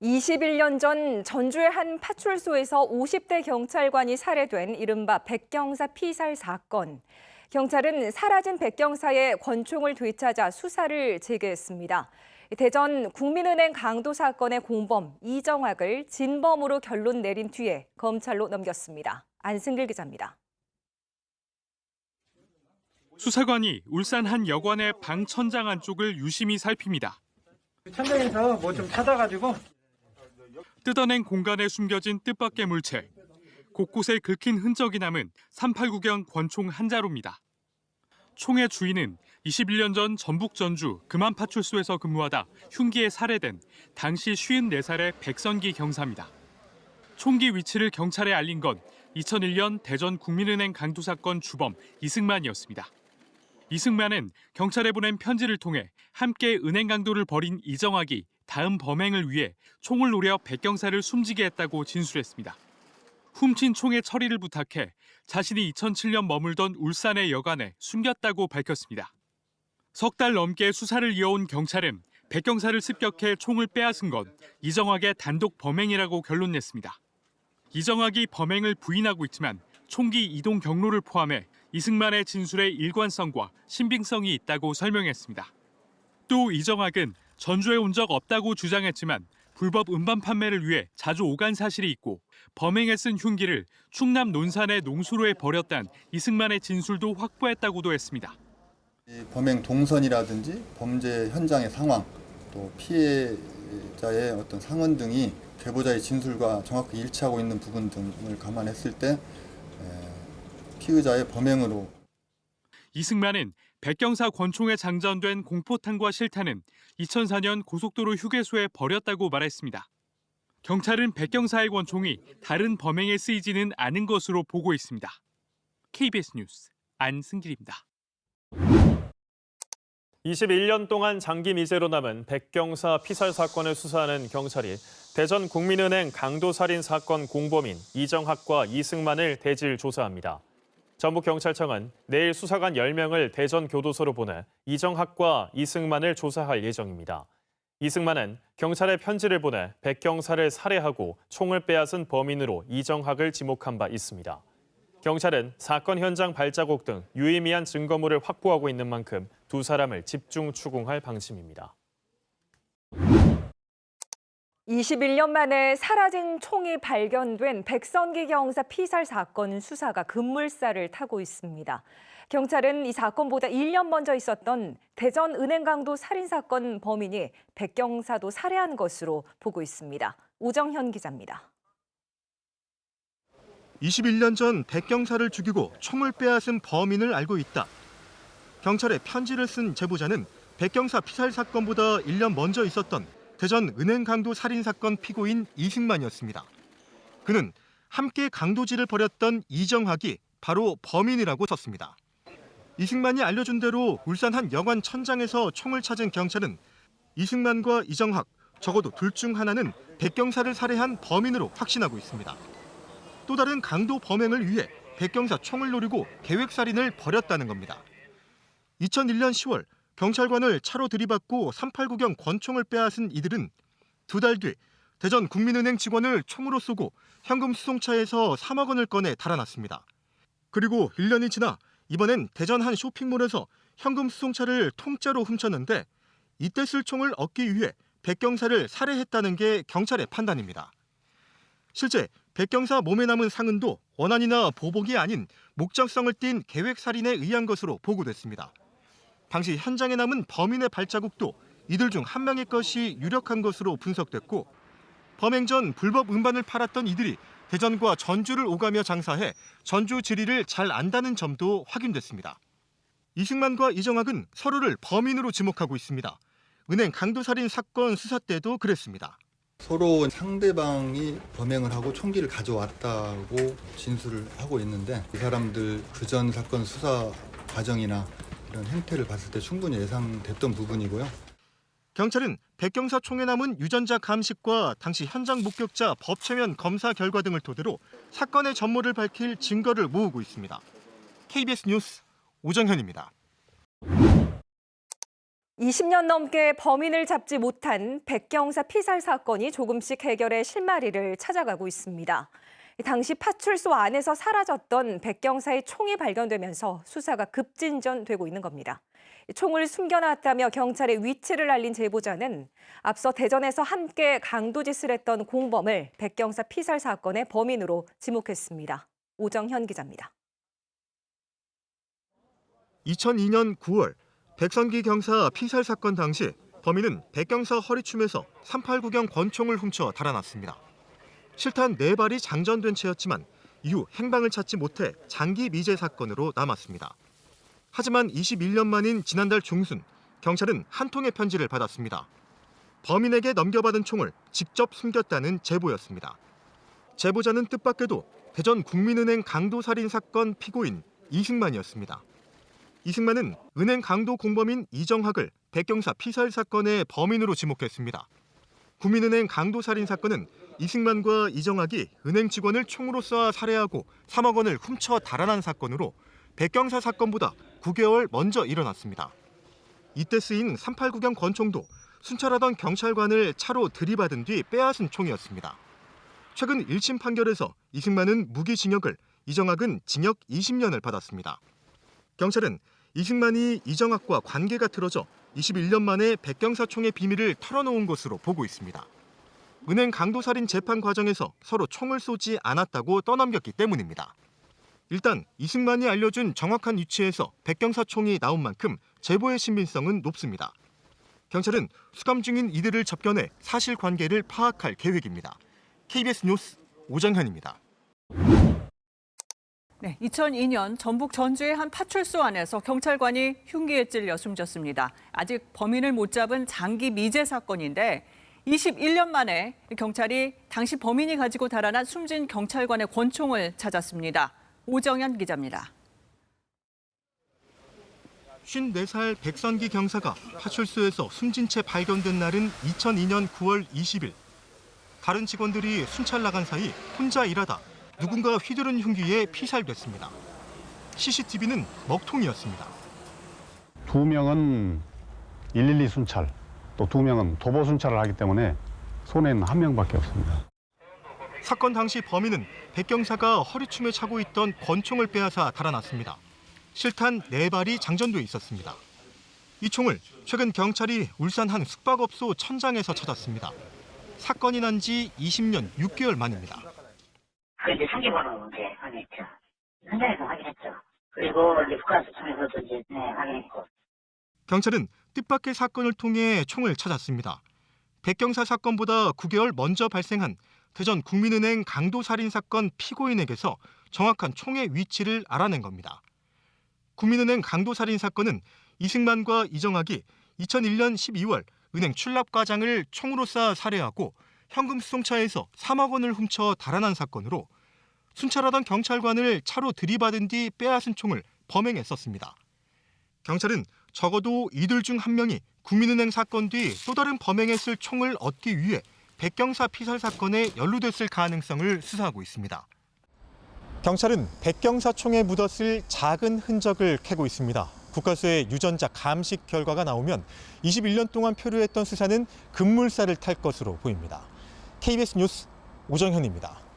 21년 전 전주의 한 파출소에서 50대 경찰관이 살해된 이른바 백경사 피살 사건. 경찰은 사라진 백경사의 권총을 되찾아 수사를 재개했습니다. 대전 국민은행 강도 사건의 공범 이정학을 진범으로 결론 내린 뒤에 검찰로 넘겼습니다. 안승길 기자입니다. 수사관이 울산 한 여관의 방 천장 안쪽을 유심히 살핍니다. 천장에서 뭐 좀 찾아가지고 뜯어낸 공간에 숨겨진 뜻밖의 물체. 곳곳에 긁힌 흔적이 남은 389경 권총 한 자루입니다. 총의 주인은 21년 전 전북 전주 금암파출소에서 근무하다 흉기에 살해된 당시 54살의 백선기 경사입니다. 총기 위치를 경찰에 알린 건 2001년 대전 국민은행 강도 사건 주범 이승만이었습니다. 이승만은 경찰에 보낸 편지를 통해 함께 은행 강도를 벌인 이정학이 다음 범행을 위해 총을 노려 백경사를 숨지게 했다고 진술했습니다. 훔친 총의 처리를 부탁해 자신이 2007년 머물던 울산의 여관에 숨겼다고 밝혔습니다. 석 달 넘게 수사를 이어온 경찰은 백경사를 습격해 총을 빼앗은 건 이정학의 단독 범행이라고 결론냈습니다. 이정학이 범행을 부인하고 있지만 총기 이동 경로를 포함해 이승만의 진술에 일관성과 신빙성이 있다고 설명했습니다. 또 이정학은 전주에 온 적 없다고 주장했지만 불법 음반 판매를 위해 자주 오간 사실이 있고 범행에 쓴 흉기를 충남 논산의 농수로에 버렸다는 이승만의 진술도 확보했다고도 했습니다. 범행 동선이라든지 범죄 현장의 상황, 또 피해자의 어떤 상흔 등이 제보자의 진술과 정확히 일치하고 있는 부분 등을 감안했을 때 피의자의 범행으로. 이승만은 백경사 권총에 장전된 공포탄과 실탄은 2004년 고속도로 휴게소에 버렸다고 말했습니다. 경찰은 백경사의 권총이 다른 범행에 쓰이지는 않은 것으로 보고 있습니다. KBS 뉴스 안승길입니다. 21년 동안 장기 미제로 남은 백경사 피살 사건을 수사하는 경찰이 대전 국민은행 강도살인 사건 공범인 이정학과 이승만을 대질 조사합니다. 전북경찰청은 내일 수사관 10명을 대전 교도소로 보내 이정학과 이승만을 조사할 예정입니다. 이승만은 경찰에 편지를 보내 백경사를 살해하고 총을 빼앗은 범인으로 이정학을 지목한 바 있습니다. 경찰은 사건 현장 발자국 등 유의미한 증거물을 확보하고 있는 만큼 두 사람을 집중 추궁할 방침입니다. 21년 만에 사라진 총이 발견된 백선기 경사 피살 사건 수사가 급물살을 타고 있습니다. 경찰은 이 사건보다 1년 먼저 있었던 대전 은행 강도 살인 사건 범인이 백경사도 살해한 것으로 보고 있습니다. 오정현 기자입니다. 21년 전 백경사를 죽이고 총을 빼앗은 범인을 알고 있다. 경찰에 편지를 쓴 제보자는 백경사 피살 사건보다 1년 먼저 있었던 대전 은행 강도 살인 사건 피고인 이승만이었습니다. 그는 함께 강도질을 벌였던 이정학이 바로 범인이라고 썼습니다. 이승만이 알려준 대로 울산 한 여관 천장에서 총을 찾은 경찰은 이승만과 이정학, 적어도 둘 중 하나는 백경사를 살해한 범인으로 확신하고 있습니다. 또 다른 강도 범행을 위해 백경사 총을 노리고 계획살인을 벌였다는 겁니다. 2001년 10월 경찰관을 차로 들이받고 389경 권총을 빼앗은 이들은 두 달 뒤 대전 국민은행 직원을 총으로 쏘고 현금 수송차에서 3억 원을 꺼내 달아났습니다. 그리고 1년이 지나 이번엔 대전 한 쇼핑몰에서 현금 수송차를 통째로 훔쳤는데 이때 쓸 총을 얻기 위해 백경사를 살해했다는 게 경찰의 판단입니다. 실제 백경사 몸에 남은 상흔도 원한이나 보복이 아닌 목적성을 띤 계획살인에 의한 것으로 보고됐습니다. 당시 현장에 남은 범인의 발자국도 이들 중 한 명의 것이 유력한 것으로 분석됐고 범행 전 불법 음반을 팔았던 이들이 대전과 전주를 오가며 장사해 전주 지리를 잘 안다는 점도 확인됐습니다. 이승만과 이정학은 서로를 범인으로 지목하고 있습니다. 은행 강도살인 사건 수사 때도 그랬습니다. 서로 상대방이 범행을 하고 총기를 가져왔다고 진술을 하고 있는데 이 사람들 그전 사건 수사 과정이나 이런 행태를 봤을 때 충분히 예상됐던 부분이고요. 경찰은 백경사 총에 남은 유전자 감식과 당시 현장 목격자 법체면 검사 결과 등을 토대로 사건의 전모를 밝힐 증거를 모으고 있습니다. KBS 뉴스 오정현입니다. 20년 넘게 범인을 잡지 못한 백경사 피살 사건이 조금씩 해결의 실마리를 찾아가고 있습니다. 당시 파출소 안에서 사라졌던 백경사의 총이 발견되면서 수사가 급진전되고 있는 겁니다. 총을 숨겨놨다며 경찰에 위치를 알린 제보자는 앞서 대전에서 함께 강도짓을 했던 공범을 백경사 피살 사건의 범인으로 지목했습니다. 오정현 기자입니다. 2002년 9월 백선기 경사 피살 사건 당시 범인은 백경사 허리춤에서 389경 권총을 훔쳐 달아났습니다. 실탄 4발이 장전된 채였지만 이후 행방을 찾지 못해 장기 미제 사건으로 남았습니다. 하지만 21년 만인 지난달 중순 경찰은 한 통의 편지를 받았습니다. 범인에게 넘겨받은 총을 직접 숨겼다는 제보였습니다. 제보자는 뜻밖에도 대전 국민은행 강도살인 사건 피고인 이승만이었습니다. 이승만은 은행 강도 공범인 이정학을 백경사 피살 사건의 범인으로 지목했습니다. 국민은행 강도살인 사건은 이승만과 이정학이 은행 직원을 총으로 쏴 살해하고 3억 원을 훔쳐 달아난 사건으로 백경사 사건보다 9개월 먼저 일어났습니다. 이때 쓰인 389경 권총도 순찰하던 경찰관을 차로 들이받은 뒤 빼앗은 총이었습니다. 최근 1심 판결에서 이승만은 무기징역을, 이정학은 징역 20년을 받았습니다. 경찰은 이승만이 이정학과 관계가 틀어져 21년 만에 백경사 총의 비밀을 털어놓은 것으로 보고 있습니다. 은행 강도살인 재판 과정에서 서로 총을 쏘지 않았다고 떠넘겼기 때문입니다. 일단 이승만이 알려준 정확한 위치에서 백경사 총이 나온 만큼 제보의 신빙성은 높습니다. 경찰은 수감 중인 이들을 접견해 사실관계를 파악할 계획입니다. KBS 뉴스 오정현입니다. 네, 2002년 전북 전주의 한 파출소 안에서 경찰관이 흉기에 찔려 숨졌습니다. 아직 범인을 못 잡은 장기 미제 사건인데 21년 만에 경찰이 당시 범인이 가지고 달아난 숨진 경찰관의 권총을 찾았습니다. 오정현 기자입니다. 54살 백선기 경사가 파출소에서 숨진 채 발견된 날은 2002년 9월 20일. 다른 직원들이 순찰 나간 사이 혼자 일하다 누군가 휘두른 흉기에 피살됐습니다. CCTV는 먹통이었습니다. 2명은 112 순찰, 또 2명은 도보 순찰을 하기 때문에 손에는 1명밖에 없습니다. 사건 당시 범인은 백경사가 허리춤에 차고 있던 권총을 빼앗아 달아났습니다. 실탄 4발이 장전돼 있었습니다. 이 총을 최근 경찰이 울산 한 숙박업소 천장에서 찾았습니다. 사건이 난 지 20년 6개월 만입니다. 이제 상기번호 이제 확인했죠. 현장에서 확인했죠. 그리고 이제 북한수청에서도 이제 확인했고. 경찰은 뜻밖의 사건을 통해 총을 찾았습니다. 백경사 사건보다 9개월 먼저 발생한 대전 국민은행 강도살인 사건 피고인에게서 정확한 총의 위치를 알아낸 겁니다. 국민은행 강도살인 사건은 이승만과 이정학이 2001년 12월 은행 출납과장을 총으로 쏴 살해하고 현금 수송차에서 3억 원을 훔쳐 달아난 사건으로 순찰하던 경찰관을 차로 들이받은 뒤 빼앗은 총을 범행했었습니다. 경찰은 적어도 이들 중 한 명이 국민은행 사건 뒤 또 다른 범행했을 총을 얻기 위해 백경사 피살 사건에 연루됐을 가능성을 수사하고 있습니다. 경찰은 백경사 총에 묻었을 작은 흔적을 캐고 있습니다. 국과수의 유전자 감식 결과가 나오면 21년 동안 표류했던 수사는 급물살을 탈 것으로 보입니다. KBS 뉴스 오정현입니다.